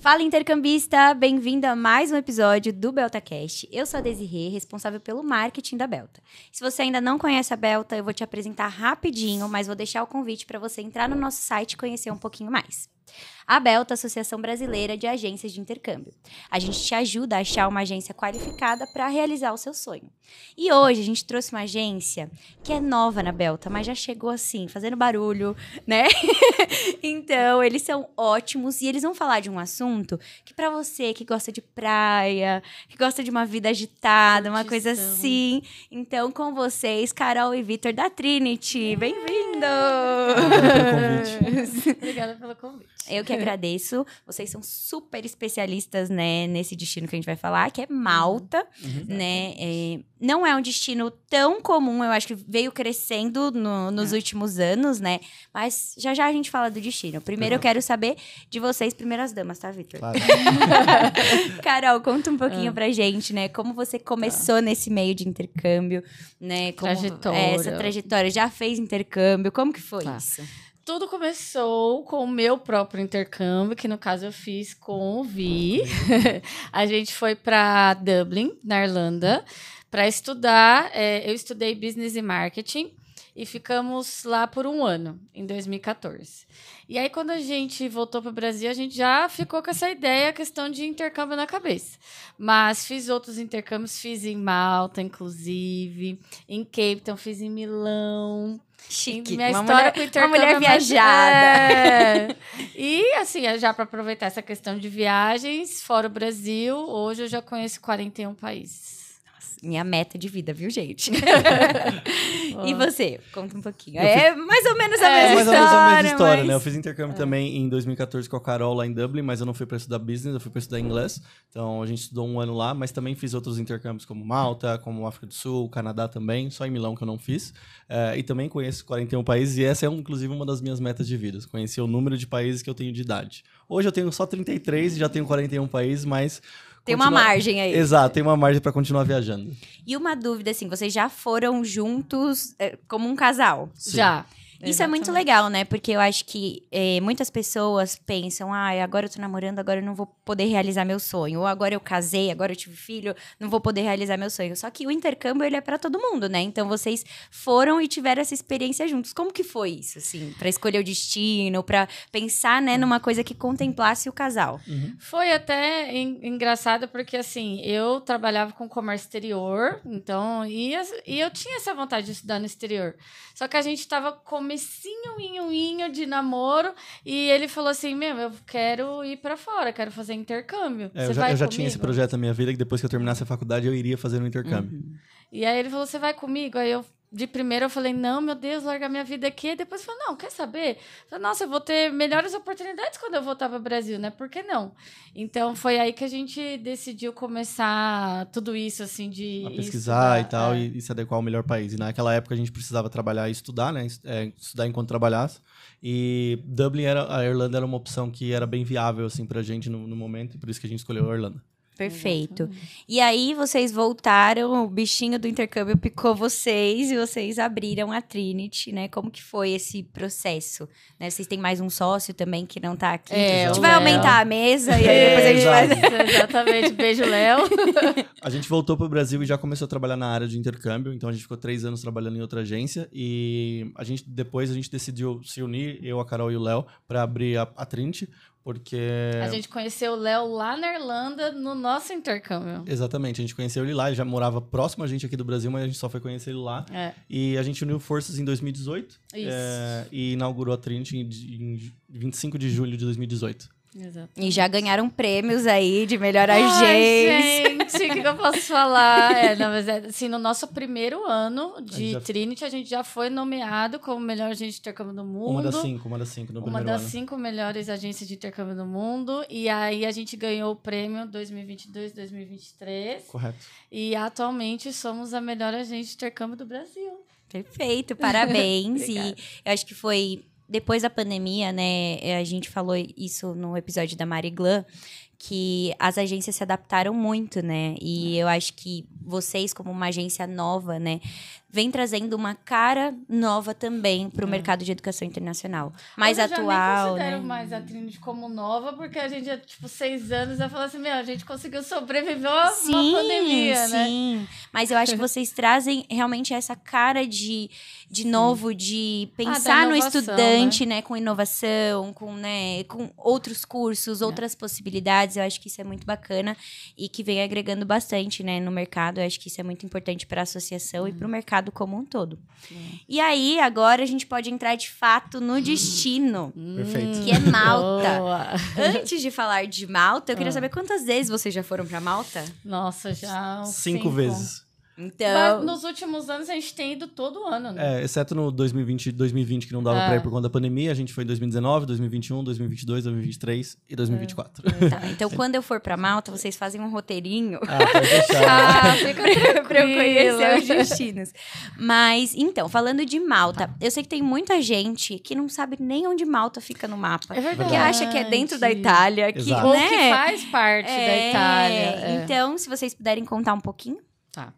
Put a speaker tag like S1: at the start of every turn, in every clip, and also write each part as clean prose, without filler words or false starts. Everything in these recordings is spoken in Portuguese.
S1: Fala, intercambista! Bem-vindo a mais um episódio do BeltaCast. Eu sou a Desirê, responsável pelo marketing da Belta. Se você ainda não conhece a Belta, eu vou te apresentar rapidinho, mas vou deixar o convite para você entrar no nosso site e conhecer um pouquinho mais. A Belta, Associação Brasileira de Agências de Intercâmbio. A gente te ajuda a achar uma agência qualificada para realizar o seu sonho. E hoje a gente trouxe uma agência que é nova na Belta, mas já chegou assim, fazendo barulho, né? Então, eles são ótimos e eles vão falar de um assunto que para você que gosta de praia, que gosta de uma vida agitada, uma coisa assim. Então, com vocês, Carol e Vitor da Trinity. Bem-vindos!
S2: Obrigada pelo convite.
S1: Eu que agradeço. Vocês são super especialistas, né, nesse destino que a gente vai falar, que é Malta, né? Não é um destino tão comum, eu acho que veio crescendo nos últimos anos, né? Mas já a gente fala do destino. Primeiro eu quero saber de vocês, primeiras damas, tá, Vitor?
S3: Claro.
S1: Carol, conta um pouquinho pra gente, né? Como você começou nesse meio de intercâmbio, né? Como, essa trajetória. Já fez intercâmbio? Como que foi isso?
S2: Tudo começou com o meu próprio intercâmbio, que no caso eu fiz com o Vi. A gente foi para Dublin, na Irlanda, para estudar. Eu estudei Business e Marketing e ficamos lá por um ano, em 2014. E aí, quando a gente voltou para o Brasil, a gente já ficou com essa ideia, a questão de intercâmbio na cabeça. Mas fiz outros intercâmbios, fiz em Malta, inclusive, em Cape Town, fiz em Milão.
S1: Chique.
S2: Minha história com intercâmbio
S1: uma mulher viajada.
S2: E, assim, já para aproveitar essa questão de viagens, fora o Brasil, hoje eu já conheço 41 países.
S1: Minha meta de vida, viu, gente? E você? Conta um pouquinho. É mais ou menos a mesma história.
S3: Mais ou menos a mesma história,
S1: mas...
S3: né? Eu fiz intercâmbio também em 2014 com a Carol lá em Dublin, mas eu não fui para estudar business, eu fui para estudar inglês. Então, a gente estudou um ano lá, mas também fiz outros intercâmbios como Malta, como África do Sul, Canadá também, só em Milão que eu não fiz. E também conheço 41 países e essa é, inclusive, uma das minhas metas de vida. Conhecer o número de países que eu tenho de idade. Hoje eu tenho só 33 e já tenho 41 países, mas...
S1: Tem uma margem aí.
S3: Exato, tem uma margem para continuar viajando.
S1: E uma dúvida, assim, vocês já foram juntos como um casal?
S3: Sim.
S2: Já.
S1: Isso é muito legal, né? Porque eu acho que muitas pessoas pensam, agora eu tô namorando, agora eu não vou poder realizar meu sonho. Ou agora eu casei, agora eu tive filho, não vou poder realizar meu sonho. Só que o intercâmbio, ele é pra todo mundo, né? Então, vocês foram e tiveram essa experiência juntos. Como que foi isso, assim? Pra escolher o destino, pra pensar, né, numa coisa que contemplasse o casal.
S2: Foi até engraçado porque, assim, eu trabalhava com comércio exterior, então, e eu tinha essa vontade de estudar no exterior. Só que a gente tava comecinho de namoro e ele falou assim, eu quero ir pra fora, quero fazer intercâmbio.
S3: Eu já tinha esse projeto na minha vida que depois que eu terminasse a faculdade eu iria fazer um intercâmbio.
S2: E aí ele falou, você vai comigo? Aí de primeiro eu falei, não, meu Deus, largar minha vida aqui. E depois eu falei, não, quer saber? Eu falei, nossa, eu vou ter melhores oportunidades quando eu voltar para o Brasil, né? Por que não? Então, foi aí que a gente decidiu começar tudo isso, assim, de...
S3: A pesquisar e tal, e se adequar ao melhor país. E naquela época a gente precisava trabalhar e estudar, né? Estudar enquanto trabalhasse. E Dublin, a Irlanda era uma opção que era bem viável, assim, pra gente no momento. E por isso que a gente escolheu a Irlanda.
S1: Perfeito. Exatamente. E aí, vocês voltaram, o bichinho do intercâmbio picou vocês e vocês abriram a Trinity, né? Como que foi esse processo? Né? Vocês têm mais um sócio também que não tá aqui. A gente vai aumentar a mesa e aí depois a gente faz...
S2: Exatamente. Beijo, Léo.
S3: A gente voltou pro Brasil e já começou a trabalhar na área de intercâmbio. Então, a gente ficou 3 anos trabalhando em outra agência e depois a gente decidiu se unir, eu, a Carol e o Léo, para abrir a Trinity. Porque...
S2: A gente conheceu o Léo lá na Irlanda, no nosso intercâmbio.
S3: Exatamente, a gente conheceu ele lá, ele já morava próximo a gente aqui do Brasil, mas a gente só foi conhecer ele lá. E a gente uniu forças em 2018 e inaugurou a Trinity em 25 de julho de 2018.
S2: Exato.
S1: E já ganharam prêmios aí de melhor agência.
S2: Gente, o que eu posso falar? Mas assim, no nosso primeiro ano de Trinity, a gente já foi nomeado como melhor agência de intercâmbio do mundo.
S3: Uma das cinco no primeiro ano.
S2: Uma das 5 melhores agências de intercâmbio do mundo. E aí a gente ganhou o prêmio 2022, 2023.
S3: Correto.
S2: E atualmente somos a melhor agência de intercâmbio do Brasil.
S1: Perfeito, parabéns. E eu acho que foi... Depois da pandemia, né, a gente falou isso no episódio da Mari Glan, que as agências se adaptaram muito, né? E eu acho que vocês, como uma agência nova, né, vem trazendo uma cara nova também para o mercado de educação internacional. Mais
S2: Hoje
S1: atual,
S2: eu já nem considero
S1: né?
S2: mais a Trinity como nova, porque a gente, tipo, 6 anos, eu falo assim, a gente conseguiu sobreviver a uma pandemia, né?
S1: Sim, mas eu acho que vocês trazem realmente essa cara de novo, de pensar no
S2: inovação,
S1: estudante, né? Com inovação, com outros cursos, outras possibilidades. Eu acho que isso é muito bacana e que vem agregando bastante, né, no mercado. Eu acho que isso é muito importante para a associação e para o mercado como um todo. E aí, agora a gente pode entrar de fato no destino,
S3: Perfeito.
S1: que é Malta.
S2: Boa.
S1: Antes de falar de Malta, eu queria saber quantas vezes vocês já foram para Malta?
S2: Nossa, já uns
S3: 5 vezes.
S1: Então,
S2: Mas nos últimos anos a gente tem ido todo ano, né?
S3: Exceto no 2020 que não dava pra ir por conta da pandemia, a gente foi em 2019, 2021, 2022, 2023 e 2024.
S1: tá, então quando eu for para Malta, vocês fazem um roteirinho
S3: Pode deixar.
S2: Fica
S1: para eu conhecer
S2: tranquila.
S1: os destinos. Mas, então, falando de Malta, eu sei que tem muita gente que não sabe nem onde Malta fica no mapa.
S2: É verdade.
S1: Que acha que é dentro da Itália, que,
S3: Exato.
S2: Ou
S1: né?
S2: que faz parte da Itália.
S1: Então, se vocês puderem contar um pouquinho.
S2: Tá.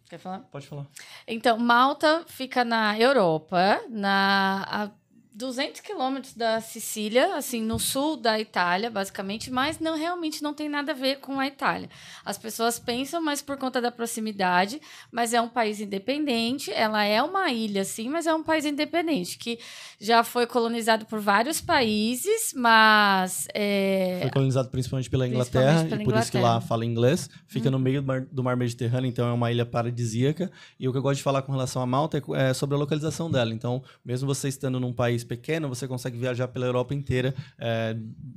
S2: Quer falar?
S3: Pode falar.
S2: Então, Malta fica na Europa, a 200 quilômetros da Sicília, assim, no sul da Itália, basicamente, mas realmente não tem nada a ver com a Itália. As pessoas pensam, mas por conta da proximidade, mas é um país independente, ela é uma ilha, sim, mas é um país independente, que já foi colonizado por vários países, mas...
S3: Foi colonizado principalmente pela Inglaterra,
S2: Principalmente pela
S3: e por isso que lá
S2: Inglaterra.
S3: fala inglês. Fica no meio do mar Mediterrâneo, então é uma ilha paradisíaca. E o que eu gosto de falar com relação a Malta é sobre a localização dela. Então, mesmo você estando num país pequeno, você consegue viajar pela Europa inteira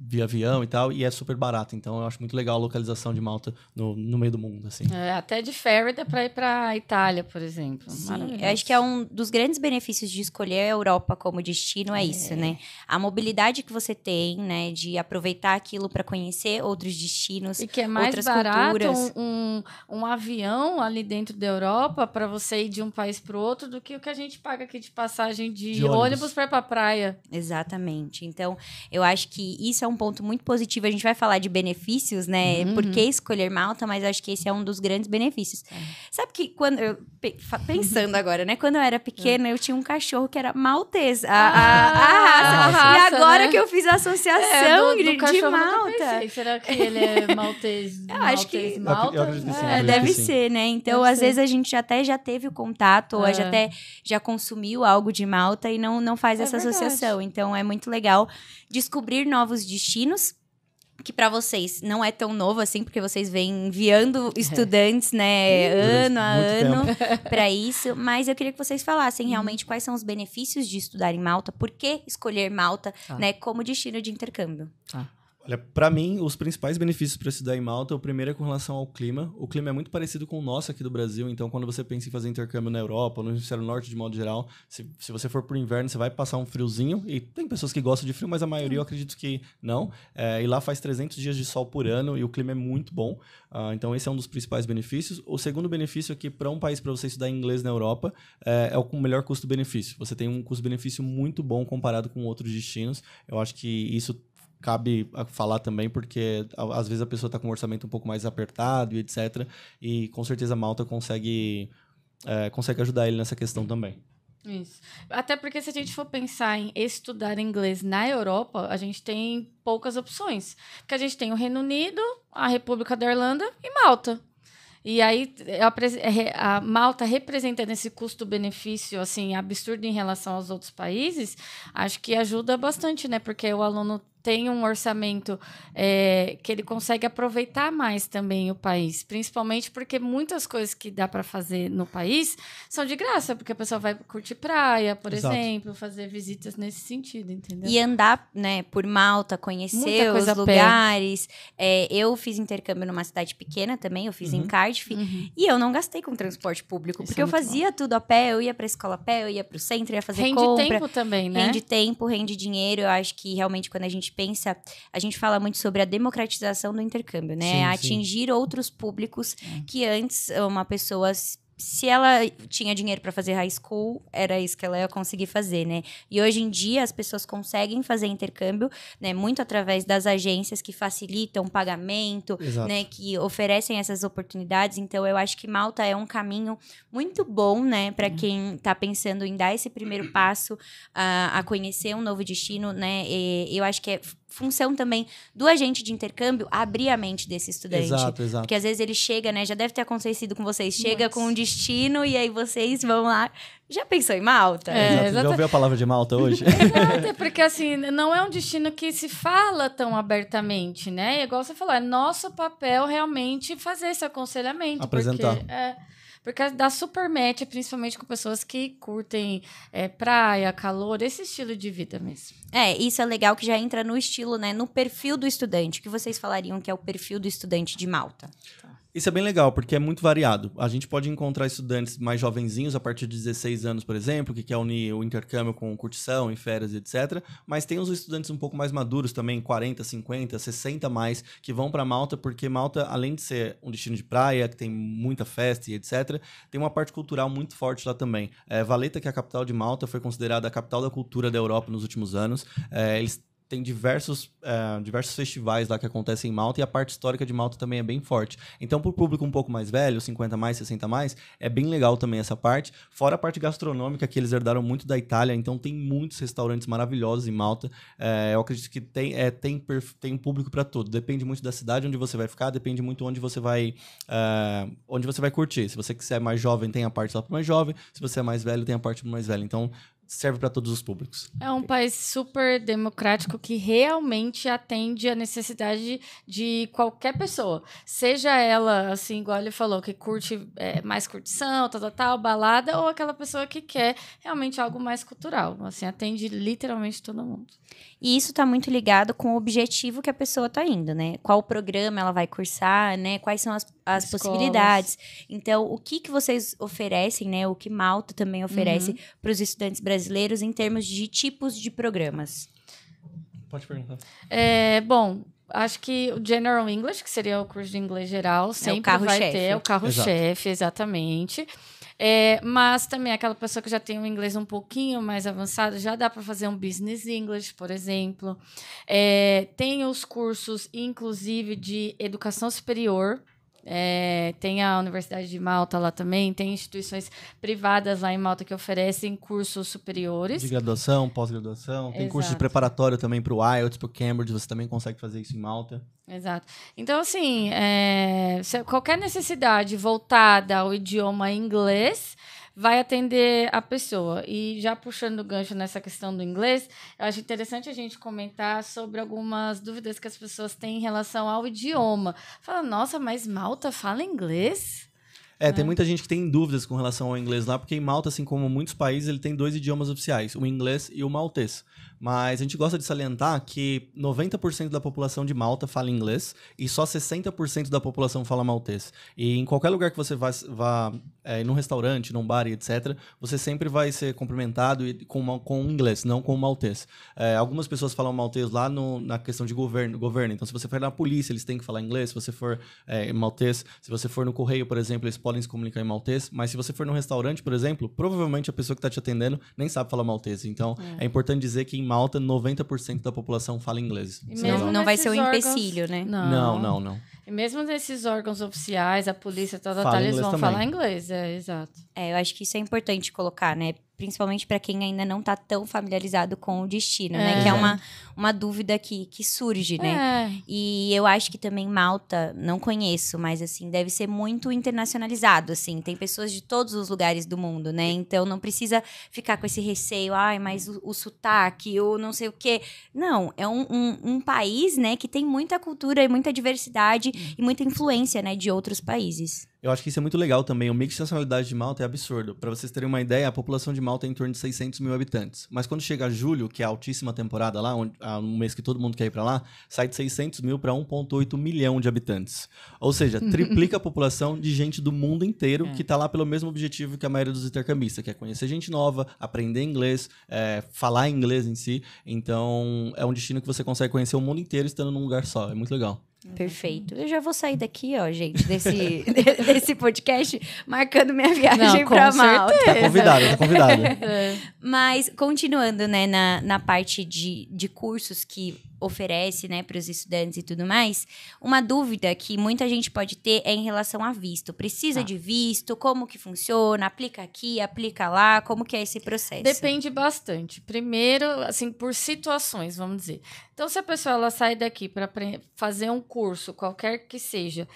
S3: via avião e tal, e é super barato. Então, eu acho muito legal a localização de Malta no meio do mundo, assim.
S2: até de ferry dá para ir para a Itália, por exemplo.
S1: Sim, eu acho que é um dos grandes benefícios de escolher a Europa como destino, é isso, né? A mobilidade que você tem, né? De aproveitar aquilo para conhecer outros destinos,
S2: E que é mais
S1: outras
S2: barato
S1: culturas.
S2: um avião ali dentro da Europa para você ir de um país para o outro do que o que a gente paga aqui de passagem de ônibus para ir para praia.
S1: Exatamente. Então, eu acho que isso é um ponto muito positivo. A gente vai falar de benefícios, né? Por que escolher Malta, mas eu acho que esse é um dos grandes benefícios. Sabe que quando eu... Pensando agora, né? Quando eu era pequena, eu tinha um cachorro que era maltês. A raça. E agora,
S2: né?
S1: que eu fiz a associação
S2: do
S1: de
S2: cachorro eu nunca
S1: Malta.
S2: pensei. Será que ele é maltês?
S1: Eu acho que-
S2: Malta?
S3: Eu acredito que sim.
S1: É,
S3: acredito
S1: deve
S3: que sim.
S1: ser, né? Então,
S2: Deve
S1: às
S2: ser.
S1: vezes a gente até já teve o contato, ou até já consumiu algo de Malta e não faz essa
S2: verdade.
S1: associação. Então, é muito legal descobrir novos destinos, que para vocês não é tão novo assim, porque vocês vêm enviando estudantes, né, ano a ano para isso. Mas eu queria que vocês falassem realmente quais são os benefícios de estudar em Malta, por que escolher Malta, né, como destino de intercâmbio.
S3: Olha, pra mim, os principais benefícios para estudar em Malta, o primeiro é com relação ao clima. O clima é muito parecido com o nosso aqui do Brasil, então quando você pensa em fazer intercâmbio na Europa, ou no hemisfério norte de modo geral, se você for pro inverno, você vai passar um friozinho, e tem pessoas que gostam de frio, mas a maioria eu acredito que não. E lá faz 300 dias de sol por ano, e o clima é muito bom. Então esse é um dos principais benefícios. O segundo benefício é que para um país, para você estudar inglês na Europa, é o com melhor custo-benefício. Você tem um custo-benefício muito bom comparado com outros destinos. Eu acho que isso cabe a falar também, porque às vezes a pessoa está com um orçamento um pouco mais apertado e etc. E com certeza Malta consegue ajudar ele nessa questão também.
S2: Isso. Até porque se a gente for pensar em estudar inglês na Europa, a gente tem poucas opções. Porque a gente tem o Reino Unido, a República da Irlanda e Malta. E aí, a Malta representando esse custo-benefício, assim, absurdo em relação aos outros países, acho que ajuda bastante, né? Porque o aluno tem um orçamento que ele consegue aproveitar mais também o país. Principalmente porque muitas coisas que dá para fazer no país são de graça, porque a pessoa vai curtir praia, por
S3: Exato.
S2: exemplo, fazer visitas nesse sentido, entendeu?
S1: E andar, né, por Malta, conhecer
S2: Muita
S1: os
S2: coisa a pé.
S1: lugares. Eu fiz intercâmbio numa cidade pequena também, eu fiz em Cardiff. E eu não gastei com transporte público,
S2: Isso
S1: porque
S2: é
S1: eu
S2: muito
S1: fazia tudo a pé, eu ia pra escola a pé, eu ia pro centro, ia fazer
S2: Rende
S1: compra.
S2: tempo também, né?
S1: Rende tempo, rende dinheiro. Eu acho que realmente quando a gente pensa, a gente fala muito sobre a democratização do intercâmbio, né?
S3: Sim,
S1: Atingir outros públicos que antes uma pessoa se ela tinha dinheiro para fazer high school, era isso que ela ia conseguir fazer, né? E hoje em dia as pessoas conseguem fazer intercâmbio, né? Muito através das agências que facilitam o pagamento,
S3: Exato.
S1: né? Que oferecem essas oportunidades. Então, eu acho que Malta é um caminho muito bom, né? Para quem está pensando em dar esse primeiro passo a conhecer um novo destino, né? E eu acho que é função também do agente de intercâmbio abrir a mente desse estudante.
S3: Exato.
S1: Porque às vezes ele chega, né? Já deve ter acontecido com vocês. Chega com um destino e aí vocês vão lá. Já pensou em Malta?
S3: Exato. Já ouviu a palavra de Malta hoje?
S2: Exato, porque assim, não é um destino que se fala tão abertamente, né? E igual você falou, é nosso papel realmente fazer esse aconselhamento.
S3: Apresentar.
S2: Porque dá super match, principalmente com pessoas que curtem praia, calor, esse estilo de vida mesmo.
S1: Isso é legal que já entra no estilo, né? No perfil do estudante. O que vocês falariam que é o perfil do estudante de Malta?
S3: Isso é bem legal, porque é muito variado. A gente pode encontrar estudantes mais jovenzinhos, a partir de 16 anos, por exemplo, que quer unir o intercâmbio com curtição, em férias, etc. Mas tem os estudantes um pouco mais maduros também, 40, 50, 60 mais, que vão para Malta, porque Malta, além de ser um destino de praia, que tem muita festa e etc., tem uma parte cultural muito forte lá também. Valletta, que é a capital de Malta, foi considerada a capital da cultura da Europa nos últimos anos. Eles tem diversos festivais lá que acontecem em Malta, e a parte histórica de Malta também é bem forte. Então, para o público um pouco mais velho, 50 mais, 60 mais, é bem legal também essa parte. Fora a parte gastronômica, que eles herdaram muito da Itália, então tem muitos restaurantes maravilhosos em Malta. Eu acredito que tem um público para tudo. Depende muito da cidade onde você vai ficar, depende muito onde você vai curtir. Se você quiser mais jovem, tem a parte lá para mais jovem. Se você é mais velho, tem a parte para mais velho. Então, serve para todos os públicos.
S2: É um país super democrático que realmente atende a necessidade de qualquer pessoa. Seja ela, assim, igual ele falou, que curte mais curtição, balada, ou aquela pessoa que quer realmente algo mais cultural. Assim, atende literalmente todo mundo.
S1: E isso está muito ligado com o objetivo que a pessoa está indo, né? Qual programa ela vai cursar, né? Quais são as possibilidades. Então, o que vocês oferecem, né? O que Malta também oferece para os estudantes brasileiros em termos de tipos de programas?
S3: Pode perguntar.
S2: Bom, acho que o General English, que seria o curso de inglês geral, sempre vai ter o carro-chefe, exatamente. Mas também aquela pessoa que já tem um inglês um pouquinho mais avançado, já dá para fazer um Business English, por exemplo. Tem os cursos, inclusive, de educação superior. Tem a Universidade de Malta lá também, tem instituições privadas lá em Malta que oferecem cursos superiores.
S3: De graduação, pós-graduação. Tem curso de preparatório também para o IELTS, para o Cambridge, você também consegue fazer isso em Malta.
S2: Exato. Então, assim, qualquer necessidade voltada ao idioma inglês vai atender a pessoa. E já puxando o gancho nessa questão do inglês, eu acho interessante a gente comentar sobre algumas dúvidas que as pessoas têm em relação ao idioma. Fala, nossa, mas Malta fala inglês?
S3: Tem muita gente que tem dúvidas com relação ao inglês lá, porque em Malta, assim como muitos países, ele tem 2 idiomas oficiais, o inglês e o maltês. Mas a gente gosta de salientar que 90% da população de Malta fala inglês e só 60% da população fala maltês. E em qualquer lugar que você vá num restaurante, num bar, etc., você sempre vai ser cumprimentado com inglês, não com maltês. Algumas pessoas falam maltês lá na questão de governo. Então, se você for na polícia, eles têm que falar inglês. Se você for maltês, se você for no correio, por exemplo, eles podem se comunicar em maltês. Mas se você for num restaurante, por exemplo, provavelmente a pessoa que está te atendendo nem sabe falar maltês. Então, é importante dizer que em Malta, 90% da população fala inglês.
S1: Não vai ser um empecilho, né?
S3: Não.
S2: E mesmo nesses órgãos oficiais, a polícia, eles vão falar inglês. Exato.
S1: Eu acho que isso é importante colocar, né? Principalmente para quem ainda não está tão familiarizado com o destino, né? Que é uma dúvida que surge, né? E eu acho que também Malta, não conheço, mas assim, deve ser muito internacionalizado, assim. Tem pessoas de todos os lugares do mundo, né? Então não precisa ficar com esse receio, mas o sotaque, ou não sei o quê. Não, é um país, né, que tem muita cultura e muita diversidade e muita influência, né, de outros países.
S3: Eu acho que isso é muito legal também. O mix de nacionalidade de Malta é absurdo. Para vocês terem uma ideia, a população de Malta é em torno de 600 mil habitantes. Mas quando chega julho, que é a altíssima temporada lá, um mês que todo mundo quer ir para lá, sai de 600 mil para 1,8 milhão de habitantes. Ou seja, triplica a população de gente do mundo inteiro que está lá pelo mesmo objetivo que a maioria dos intercambistas, que é conhecer gente nova, aprender inglês, falar inglês em si. Então, é um destino que você consegue conhecer o mundo inteiro estando num lugar só. É muito legal.
S1: Perfeito. Eu já vou sair daqui, ó, gente, desse podcast, marcando minha viagem para Malta.
S3: Tá convidada.
S1: Mas, continuando, né, na parte de cursos que oferece, né, para os estudantes e tudo mais, uma dúvida que muita gente pode ter é em relação a visto. Precisa de visto? Como que funciona? Aplica aqui, aplica lá? Como que é esse processo?
S2: Depende bastante. Primeiro, assim, por situações, vamos dizer. Então, se a pessoa ela sai daqui para fazer um curso, qualquer que seja,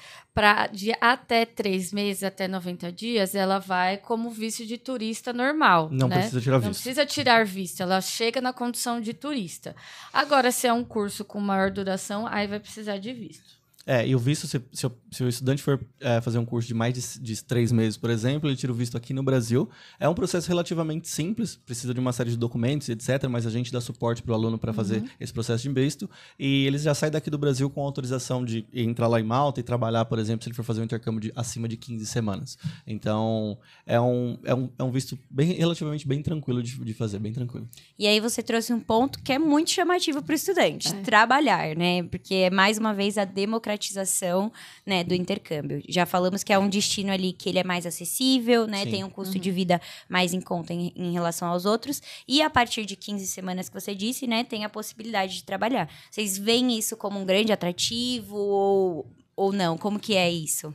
S2: de até 3 meses, até 90 dias, ela vai como visto de turista normal.
S3: Não precisa tirar visto.
S2: Não precisa tirar visto, ela chega na condição de turista. Agora, se é um curso com maior duração, aí vai precisar de visto.
S3: E o visto, se o estudante for fazer um curso de mais de 3 meses, por exemplo, ele tira o visto aqui no Brasil. É um processo relativamente simples, precisa de uma série de documentos, etc., mas a gente dá suporte para o aluno para fazer esse processo de visto. E eles já saem daqui do Brasil com autorização de entrar lá em Malta e trabalhar, por exemplo, se ele for fazer um intercâmbio acima de 15 semanas. Então, é um visto relativamente bem tranquilo de fazer, bem tranquilo.
S1: E aí você trouxe um ponto que é muito chamativo para o estudante, trabalhar, né? Porque é, mais uma vez, a democratização, né, do intercâmbio. Já falamos que é um destino ali que ele é mais acessível, né? Sim. Tem um custo de vida mais em conta em relação aos outros. E a partir de 15 semanas que você disse, né, tem a possibilidade de trabalhar. Vocês veem isso como um grande atrativo ou não? Como que é isso?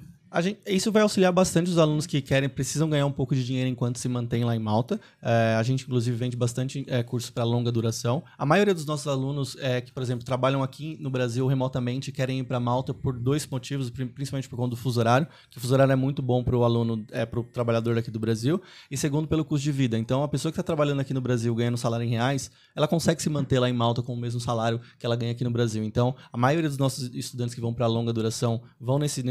S3: Isso vai auxiliar bastante os alunos que precisam ganhar um pouco de dinheiro enquanto se mantêm lá em Malta. A gente, inclusive, vende bastante cursos para longa duração. A maioria dos nossos alunos que, por exemplo, trabalham aqui no Brasil remotamente querem ir para Malta por 2 motivos, principalmente por conta do fuso horário, que o fuso horário é muito bom para o aluno, para o trabalhador aqui do Brasil, e segundo, pelo custo de vida. Então, a pessoa que está trabalhando aqui no Brasil ganhando salário em reais, ela consegue se manter lá em Malta com o mesmo salário que ela ganha aqui no Brasil. Então, a maioria dos nossos estudantes que vão para longa duração vão nesse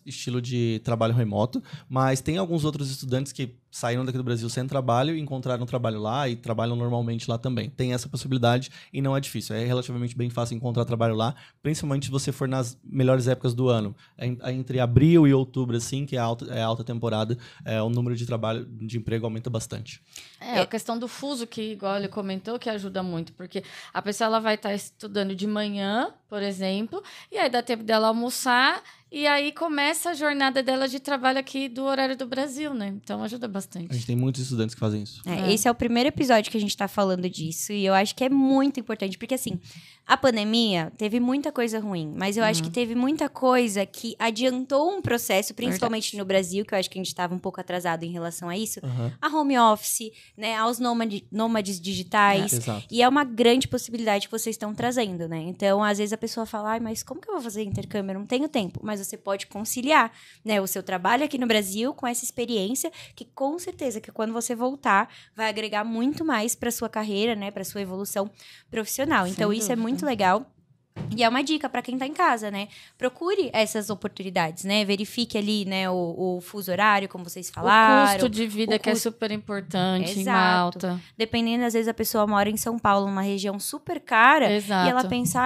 S3: estilo de trabalho remoto, mas tem alguns outros estudantes que saíram daqui do Brasil sem trabalho e encontraram trabalho lá e trabalham normalmente lá também. Tem essa possibilidade e não é difícil. É relativamente bem fácil encontrar trabalho lá, principalmente se você for nas melhores épocas do ano. Entre abril e outubro, assim, que é alta temporada, o número de emprego aumenta bastante.
S2: A questão do fuso, que igual ele comentou, que ajuda muito, porque a pessoa ela vai estar estudando de manhã, por exemplo, e aí dá tempo dela almoçar, e aí começa a jornada dela de trabalho aqui do horário do Brasil, né? Então ajuda bastante.
S3: A gente tem muitos estudantes que fazem isso.
S1: Esse é o primeiro episódio que a gente tá falando disso, e eu acho que é muito importante, porque assim, a pandemia teve muita coisa ruim, mas eu acho que teve muita coisa que adiantou um processo, principalmente no Brasil, que eu acho que a gente estava um pouco atrasado em relação a isso, a home office, né, aos nômades digitais,
S3: exato.
S1: E é uma grande possibilidade que vocês estão trazendo, né? Então, às vezes a pessoa fala, mas como que eu vou fazer intercâmbio? Eu não tenho tempo. Mas você pode conciliar, né, o seu trabalho aqui no Brasil com essa experiência que, com certeza, que quando você voltar, vai agregar muito mais para sua carreira, né, para sua evolução profissional. Então, isso é muito legal. E é uma dica para quem tá em casa, né? Procure essas oportunidades, né? Verifique ali, né, o fuso horário, como vocês falaram.
S2: O custo de vida, que é super importante em Malta.
S1: Dependendo, às vezes a pessoa mora em São Paulo, numa região super cara.
S2: Exato.
S1: E ela pensa,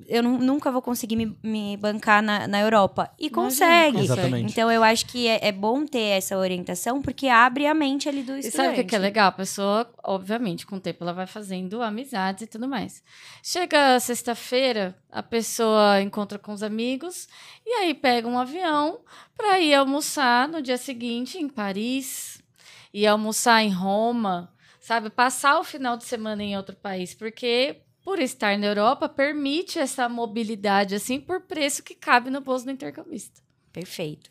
S1: eu nunca vou conseguir me bancar na Europa. E consegue.
S3: Exatamente.
S1: Então, eu acho que é bom ter essa orientação, porque abre a mente ali do estudante.
S2: E sabe o que é legal? A pessoa, obviamente, com o tempo, ela vai fazendo amizades e tudo mais. Chega sexta-feira, a pessoa encontra com os amigos e aí pega um avião para ir almoçar no dia seguinte em Paris, ir almoçar em Roma, sabe? Passar o final de semana em outro país, porque por estar na Europa permite essa mobilidade assim por preço que cabe no bolso do intercambista.
S1: Perfeito.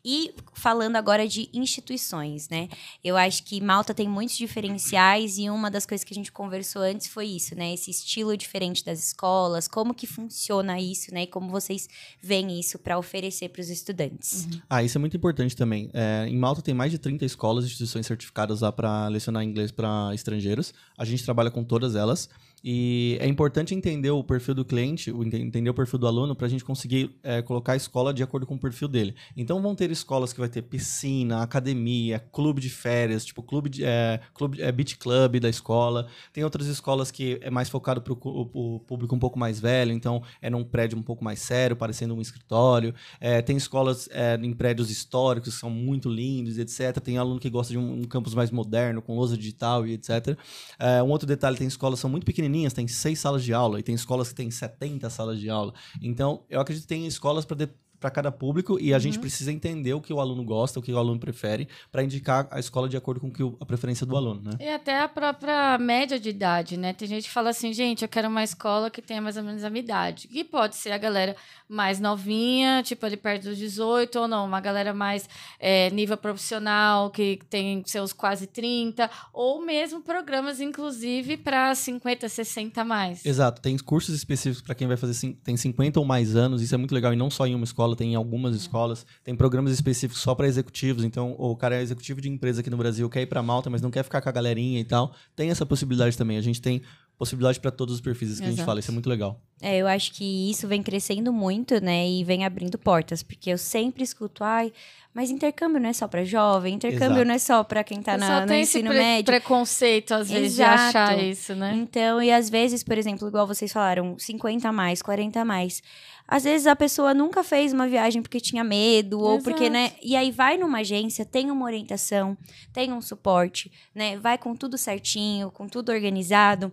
S1: E falando agora de instituições, né? Eu acho que Malta tem muitos diferenciais e uma das coisas que a gente conversou antes foi isso, né? Esse estilo diferente das escolas, como que funciona isso, né? E como vocês veem isso para oferecer para os estudantes.
S3: Isso é muito importante também. Em Malta tem mais de 30 escolas e instituições certificadas lá para lecionar inglês para estrangeiros. A gente trabalha com todas elas. E é importante entender o perfil do cliente, entender o perfil do aluno, para a gente conseguir colocar a escola de acordo com o perfil dele. Então, vão ter escolas que vai ter piscina, academia, clube de férias, tipo beach club da escola. Tem outras escolas que é mais focado para o público um pouco mais velho, então é num prédio um pouco mais sério, parecendo um escritório. Tem escolas em prédios históricos que são muito lindos, etc. Tem aluno que gosta de um campus mais moderno, com lousa digital e etc. Um outro detalhe, tem escolas que são muito pequenininhas, pequenininhas, tem 6 salas de aula, e tem escolas que tem 70 salas de aula. Então, eu acredito que tem escolas para cada público, e a gente precisa entender o que o aluno gosta, o que o aluno prefere, para indicar a escola de acordo com a preferência do aluno, né?
S2: E até a própria média de idade, né? Tem gente que fala assim, gente, eu quero uma escola que tenha mais ou menos a minha idade. E pode ser a galera mais novinha, tipo ali perto dos 18, ou não, uma galera mais nível profissional, que tem seus quase 30, ou mesmo programas, inclusive, para 50, 60 a mais.
S3: Exato, tem cursos específicos para quem vai fazer tem 50 ou mais anos, isso é muito legal, e não só em uma escola, tem em algumas escolas, tem programas específicos só para executivos, então o cara é executivo de empresa aqui no Brasil, quer ir para Malta, mas não quer ficar com a galerinha e tal, tem essa possibilidade também, a gente tem possibilidade para todos os perfis que a gente fala, isso é muito legal.
S1: Eu acho que isso vem crescendo muito, né, e vem abrindo portas, porque eu sempre escuto, mas intercâmbio não é só para jovem, intercâmbio não é só para quem tá no ensino médio.
S2: Preconceito, às vezes, de achar isso, né?
S1: Então, e às vezes, por exemplo, igual vocês falaram, 50 a mais, 40 a mais. Às vezes a pessoa nunca fez uma viagem porque tinha medo, ou porque, né? E aí vai numa agência, tem uma orientação, tem um suporte, né? Vai com tudo certinho, com tudo organizado.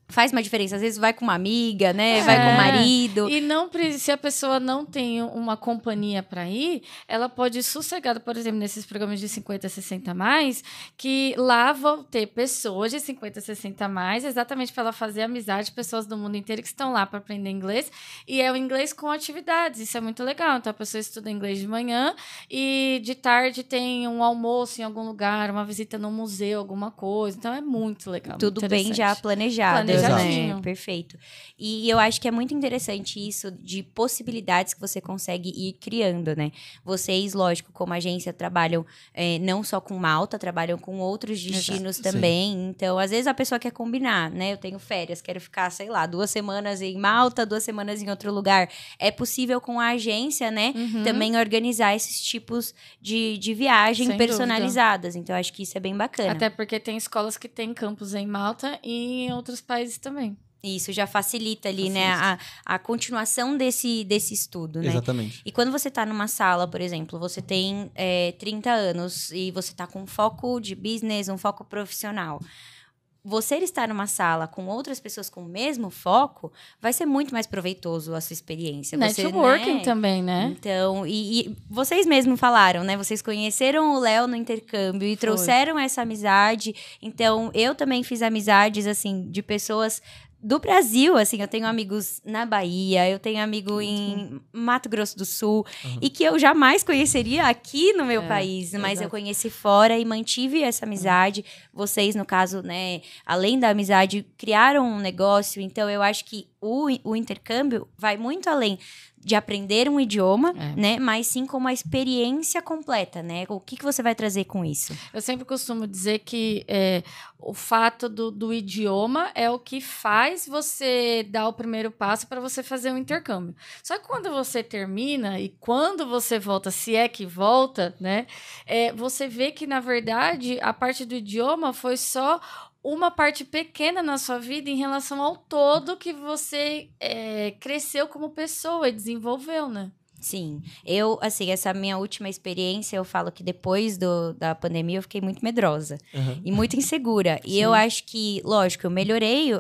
S1: Faz uma diferença. Às vezes vai com uma amiga, né? Vai com o marido.
S2: E não, se a pessoa não tem uma companhia para ir, ela pode ir sossegada, por exemplo, nesses programas de 50, 60 a mais, que lá vão ter pessoas de 50, 60 a mais, exatamente para ela fazer amizade, pessoas do mundo inteiro que estão lá para aprender inglês. E é o inglês com atividades. Isso é muito legal. Então, a pessoa estuda inglês de manhã e de tarde tem um almoço em algum lugar, uma visita no museu, alguma coisa. Então, é muito legal.
S1: Tudo bem já planejado.
S2: Planejadinho.
S1: Né? Perfeito. E eu acho que é muito interessante isso de possibilidades que você consegue ir criando, né? Vocês, lógico, como agência, trabalham não só com Malta, trabalham com outros destinos também. Sim. Então, às vezes a pessoa quer combinar, né? Eu tenho férias, quero ficar, sei lá, 2 semanas em Malta, 2 semanas em outro lugar. É possível com a agência, né? Também organizar esses tipos de viagem sem personalizadas. Dúvida. Então, acho que isso é bem bacana.
S2: Até porque tem escolas que têm campus em Malta e em outros países também.
S1: Isso já facilita ali, né, a continuação desse estudo, né?
S3: Exatamente.
S1: E quando você está numa sala, por exemplo, você tem 30 anos e você está com um foco de business, um foco profissional. Você estar numa sala com outras pessoas com o mesmo foco vai ser muito mais proveitoso a sua experiência.
S2: Networking também, né?
S1: Então, e vocês mesmos falaram, né? Vocês conheceram o Léo no intercâmbio e trouxeram essa amizade. Então, eu também fiz amizades, assim, de pessoas do Brasil, assim, eu tenho amigos na Bahia, eu tenho amigo em Mato Grosso do Sul, e que eu jamais conheceria aqui no meu país, mas eu conheci fora e mantive essa amizade. Vocês, no caso, né, além da amizade, criaram um negócio, então eu acho que o intercâmbio vai muito além de aprender um idioma, né? Mas sim como a experiência completa, né? O que você vai trazer com isso?
S2: Eu sempre costumo dizer que o fato do idioma é o que faz você dar o primeiro passo para você fazer um intercâmbio. Só que quando você termina e quando você volta, se é que volta, né? Você vê que, na verdade, a parte do idioma foi só uma parte pequena na sua vida em relação ao todo que você cresceu como pessoa e desenvolveu, né?
S1: Sim. Eu, assim, essa minha última experiência, eu falo que depois da pandemia eu fiquei muito medrosa e muito insegura. E eu acho que, lógico, eu melhorei o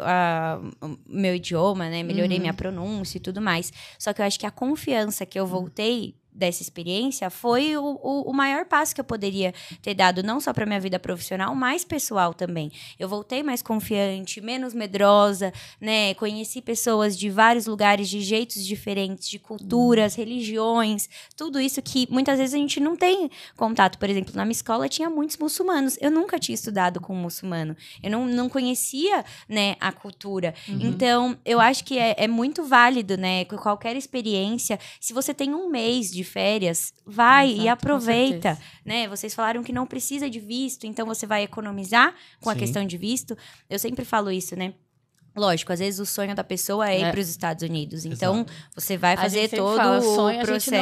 S1: meu idioma, né? Melhorei minha pronúncia e tudo mais. Só que eu acho que a confiança que eu voltei dessa experiência foi o maior passo que eu poderia ter dado, não só para minha vida profissional, mas pessoal também. Eu voltei mais confiante, menos medrosa, né? Conheci pessoas de vários lugares, de jeitos diferentes, de culturas, religiões, tudo isso que muitas vezes a gente não tem contato. Por exemplo, na minha escola tinha muitos muçulmanos. Eu nunca tinha estudado com um muçulmano. Eu não conhecia, né, a cultura. Então, eu acho que é muito válido, né? Qualquer experiência. Se você tem um mês de férias, vai e aproveita, né? Vocês falaram que não precisa de visto, então você vai economizar com a questão de visto. Eu sempre falo isso, né? Lógico, às vezes o sonho da pessoa é ir para os Estados Unidos. Então, você vai fazer todo o processo.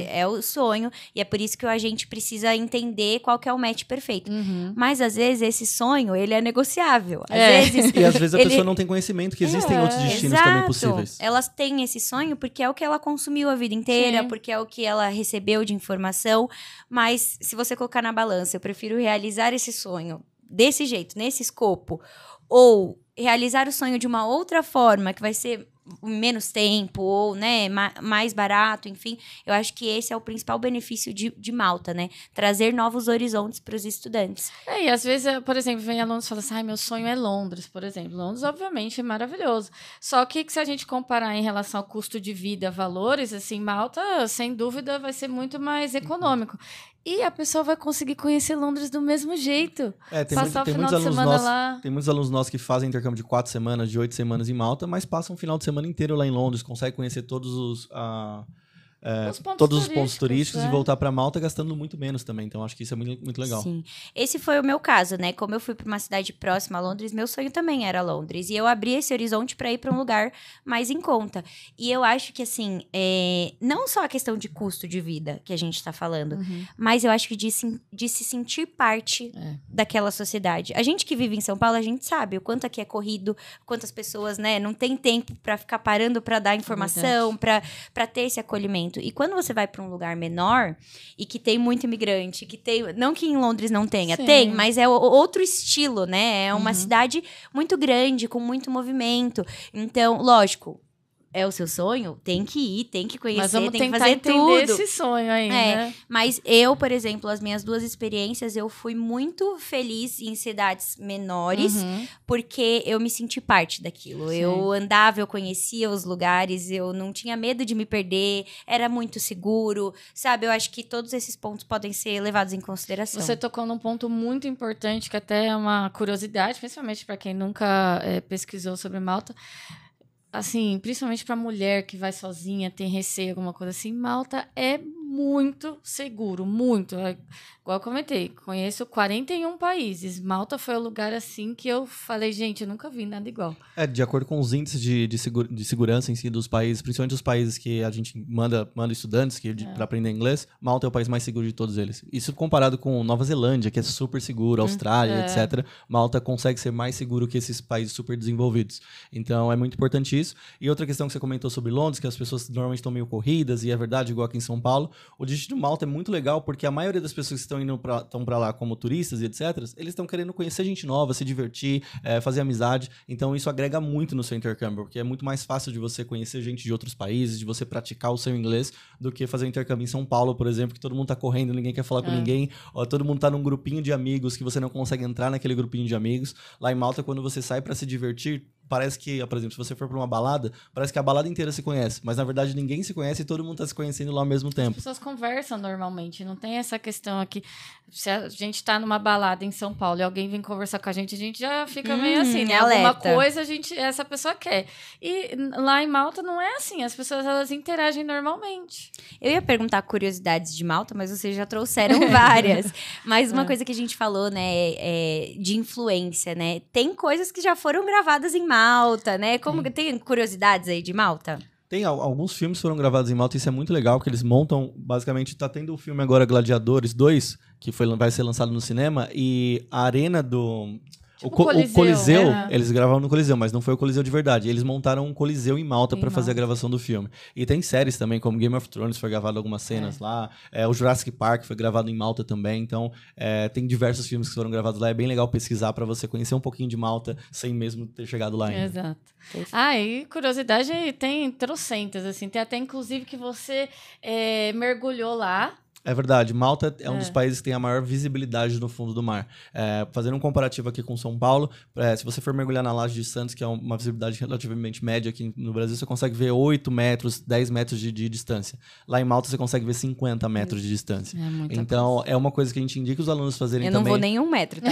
S1: É o sonho. E é por isso que a gente precisa entender qual que é o match perfeito. Mas, às vezes, esse sonho, ele é negociável.
S3: E às vezes a pessoa não tem conhecimento que existem outros destinos também possíveis.
S1: Elas têm esse sonho porque é o que ela consumiu a vida inteira, porque é o que ela recebeu de informação. Mas, se você colocar na balança, eu prefiro realizar esse sonho desse jeito, nesse escopo, ou realizar o sonho de uma outra forma, que vai ser menos tempo ou, né, mais barato, enfim, eu acho que esse é o principal benefício de Malta, né? Trazer novos horizontes para os estudantes.
S2: E às vezes, por exemplo, vem alunos e falam assim, meu sonho é Londres, por exemplo. Londres, obviamente, é maravilhoso. Só que se a gente comparar em relação ao custo de vida, valores, assim, Malta, sem dúvida, vai ser muito mais econômico. E a pessoa vai conseguir conhecer Londres do mesmo jeito. Passar o final de semana lá.
S3: Tem muitos alunos nossos que fazem intercâmbio de 4 semanas, de 8 semanas em Malta, mas passam o final de semana inteiro lá em Londres, conseguem conhecer todos os pontos turísticos e voltar para Malta gastando muito menos também. Então, acho que isso é muito, muito legal.
S1: Sim. Esse foi o meu caso, né? Como eu fui para uma cidade próxima a Londres, meu sonho também era Londres. E eu abri esse horizonte para ir para um lugar mais em conta. E eu acho que, assim, não só a questão de custo de vida que a gente está falando, mas eu acho que de se sentir parte daquela sociedade. A gente que vive em São Paulo, a gente sabe o quanto aqui é corrido, quantas pessoas, né, não tem tempo para ficar parando para dar informação, para ter esse acolhimento. E quando você vai para um lugar menor e que tem muito imigrante, que tem, não que em Londres não tenha,
S2: Sim.
S1: tem, mas é outro estilo, né? É uma cidade muito grande, com muito movimento. Então, lógico, é o seu sonho, tem que ir, tem que conhecer,
S2: mas vamos
S1: tem que
S2: tentar
S1: fazer
S2: entender
S1: tudo.
S2: esse sonho aí, né?
S1: Mas eu, por exemplo, as minhas 2 experiências, eu fui muito feliz em cidades menores, porque eu me senti parte daquilo.
S2: Sim.
S1: Eu andava, eu conhecia os lugares, eu não tinha medo de me perder, era muito seguro, sabe? Eu acho que todos esses pontos podem ser levados em consideração.
S2: Você tocou num ponto muito importante, que até é uma curiosidade, principalmente para quem nunca pesquisou sobre Malta. Assim, principalmente para mulher que vai sozinha, tem receio, alguma coisa assim, Malta é muito seguro, muito. Igual eu comentei, conheço 41 países. Malta foi o lugar assim que eu falei, gente, eu nunca vi nada igual.
S3: De acordo com os índices de segurança em si dos países, principalmente os países que a gente manda estudantes para aprender inglês, Malta é o país mais seguro de todos eles. Isso comparado com Nova Zelândia, que é super seguro, Austrália, etc. Malta consegue ser mais seguro que esses países super desenvolvidos. Então, é muito importante isso. E outra questão que você comentou sobre Londres, que as pessoas normalmente estão meio corridas, e é verdade, igual aqui em São Paulo, o destino Malta é muito legal, porque a maioria das pessoas que estão para lá como turistas e etc., eles estão querendo conhecer gente nova, se divertir, fazer amizade. Então, isso agrega muito no seu intercâmbio, porque é muito mais fácil de você conhecer gente de outros países, de você praticar o seu inglês, do que fazer um intercâmbio em São Paulo, por exemplo, que todo mundo tá correndo, ninguém quer falar com ninguém, ou todo mundo tá num grupinho de amigos que você não consegue entrar naquele grupinho de amigos. Lá em Malta, quando você sai para se divertir, parece que, por exemplo, se você for pra uma balada, parece que a balada inteira se conhece, mas na verdade ninguém se conhece e todo mundo tá se conhecendo lá ao mesmo tempo.
S2: As pessoas conversam normalmente, não tem essa questão aqui. Se a gente tá numa balada em São Paulo e alguém vem conversar com a gente já fica meio assim, né?
S1: Alerta.
S2: Alguma coisa essa pessoa quer. E lá em Malta não é assim, as pessoas elas interagem normalmente.
S1: Eu ia perguntar curiosidades de Malta, mas vocês já trouxeram várias. Mas uma coisa que a gente falou, né, de influência, né? Tem coisas que já foram gravadas em Malta, né? Tem curiosidades aí de Malta?
S3: Tem alguns filmes que foram gravados em Malta, isso é muito legal, que eles montam, basicamente, tá tendo o filme agora Gladiadores 2, que vai ser lançado no cinema, e a arena do...
S2: Tipo
S3: o Coliseu, eles gravaram no Coliseu, mas não foi o Coliseu de verdade. Eles montaram um Coliseu em Malta para fazer a gravação do filme. E tem séries também, como Game of Thrones, foi gravado algumas cenas lá. O Jurassic Park foi gravado em Malta também. Então, tem diversos filmes que foram gravados lá. É bem legal pesquisar para você conhecer um pouquinho de Malta, sem mesmo ter chegado lá ainda.
S2: Exato. E curiosidade tem trocentas, assim. Tem até, inclusive, que você mergulhou lá.
S3: É verdade, Malta é um dos países que tem a maior visibilidade no fundo do mar. Fazendo um comparativo aqui com São Paulo, se você for mergulhar na Laje de Santos, que é uma visibilidade relativamente média aqui no Brasil, você consegue ver 8 metros, 10 metros de distância. Lá em Malta você consegue ver 50 metros de distância. Então, é uma coisa que a gente indica os alunos fazerem também.
S1: Eu não vou nem 1 metro, tá?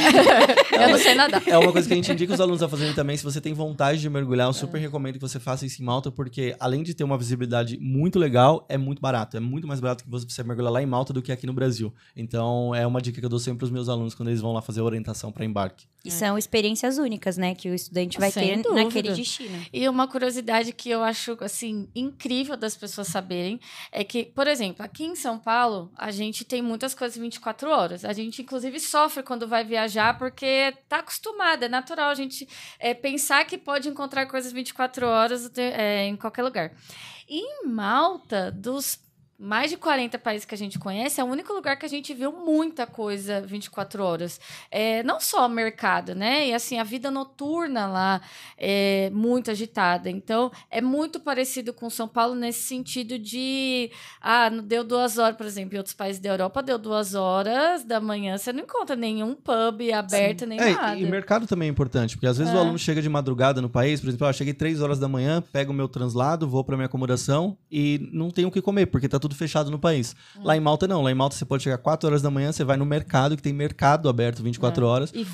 S2: Eu não sei nadar.
S3: É uma coisa que a gente indica os alunos a fazerem também. Se você tem vontade de mergulhar, eu super recomendo que você faça isso em Malta, porque além de ter uma visibilidade muito legal, é muito barato. É muito mais barato que você mergulhar lá em Malta do que aqui no Brasil. Então, é uma dica que eu dou sempre para os meus alunos quando eles vão lá fazer a orientação para embarque.
S1: E são experiências únicas, né? Que o estudante vai
S2: Sem
S1: ter
S2: dúvida.
S1: naquele destino.
S2: E uma curiosidade que eu acho, assim, incrível das pessoas saberem é que, por exemplo, aqui em São Paulo, a gente tem muitas coisas 24 horas. A gente, inclusive, sofre quando vai viajar porque tá acostumada, é natural a gente pensar que pode encontrar coisas 24 horas em qualquer lugar. E em Malta, dos mais de 40 países que a gente conhece, é o único lugar que a gente viu muita coisa 24 horas. Não só mercado, né? E assim, a vida noturna lá é muito agitada. Então, é muito parecido com São Paulo nesse sentido de... não deu 2 horas, por exemplo, em outros países da Europa, deu 2 horas da manhã, você não encontra nenhum pub aberto, nem nada.
S3: E mercado também é importante, porque às vezes o aluno chega de madrugada no país, por exemplo, cheguei 3 horas da manhã, pego o meu translado, vou para minha acomodação e não tenho o que comer, porque tá tudo fechado no país. Lá em Malta não, lá em Malta você pode chegar 4 horas da manhã, você vai no mercado, que tem mercado aberto 24 horas,
S2: e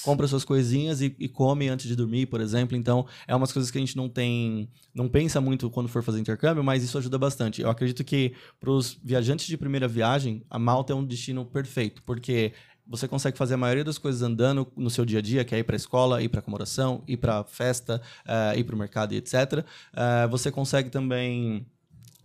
S3: compra suas coisinhas e come antes de dormir, por exemplo. Então, é umas coisas que a gente não pensa muito quando for fazer intercâmbio, mas isso ajuda bastante. Eu acredito que para os viajantes de primeira viagem, a Malta é um destino perfeito, porque você consegue fazer a maioria das coisas andando no seu dia a dia, que é ir para a escola, ir para acomodação, ir para festa, ir para o mercado e etc. Você consegue também...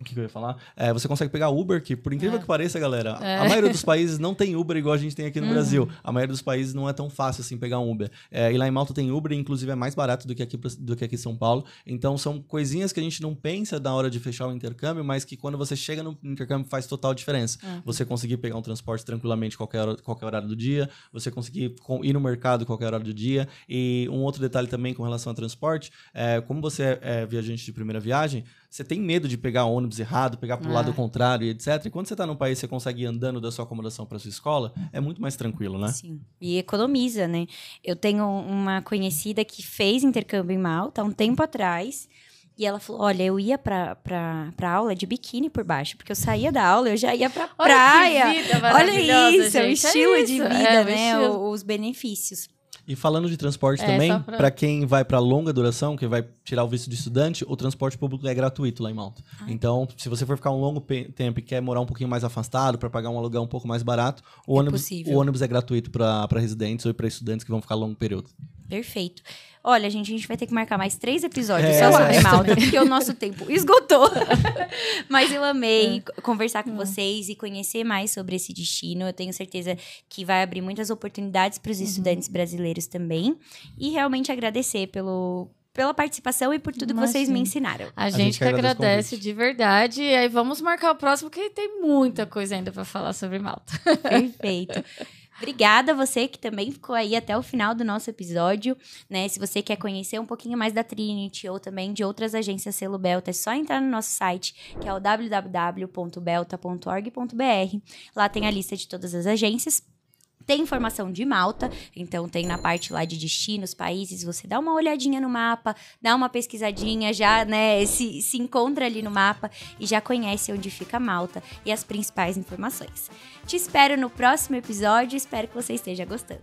S3: O que eu ia falar? Você consegue pegar Uber, que por incrível que pareça, galera, a maioria dos países não tem Uber igual a gente tem aqui no Brasil. A maioria dos países não é tão fácil assim pegar um Uber. E lá em Malta tem Uber, inclusive é mais barato do que aqui em São Paulo. Então são coisinhas que a gente não pensa na hora de fechar o intercâmbio, mas que quando você chega no intercâmbio faz total diferença. Você conseguir pegar um transporte tranquilamente qualquer horário do dia, você conseguir ir no mercado qualquer horário do dia. E um outro detalhe também com relação ao transporte, como você é viajante de primeira viagem, você tem medo de pegar ônibus errado, pegar pro lado contrário e etc. E quando você tá num país, você consegue ir andando da sua acomodação para sua escola, é muito mais tranquilo, né?
S1: Sim. E economiza, né? Eu tenho uma conhecida que fez intercâmbio em Malta há um tempo atrás. E ela falou, olha, eu ia pra aula de biquíni por baixo, porque eu saía da aula, eu já ia pra praia.
S2: Olha que vida maravilhosa,
S1: olha isso,
S2: gente.
S1: o estilo de vida, né?
S2: Estilo.
S1: Os benefícios.
S3: E falando de transporte também, para quem vai para longa duração, que vai tirar o visto de estudante, o transporte público é gratuito lá em Malta. Então, se você for ficar um longo tempo e quer morar um pouquinho mais afastado, para pagar um aluguel um pouco mais barato, o ônibus é gratuito para residentes ou para estudantes que vão ficar longo período.
S1: Perfeito. Olha, gente, a gente vai ter que marcar mais 3 episódios só sobre Malta, porque o nosso tempo esgotou. Mas eu amei conversar com vocês e conhecer mais sobre esse destino. Eu tenho certeza que vai abrir muitas oportunidades para os estudantes brasileiros também. E realmente agradecer pela participação e por tudo que vocês me ensinaram.
S2: A gente que agradece de verdade. E aí vamos marcar o próximo, que tem muita coisa ainda para falar sobre Malta.
S1: Perfeito. Obrigada a você que também ficou aí até o final do nosso episódio, né? Se você quer conhecer um pouquinho mais da Trinity ou também de outras agências selo Belta, é só entrar no nosso site, que é o www.belta.org.br. Lá tem a lista de todas as agências. Tem informação de Malta, então tem na parte lá de destinos, países, você dá uma olhadinha no mapa, dá uma pesquisadinha, já, né, se encontra ali no mapa e já conhece onde fica Malta e as principais informações. Te espero no próximo episódio, espero que você esteja gostando.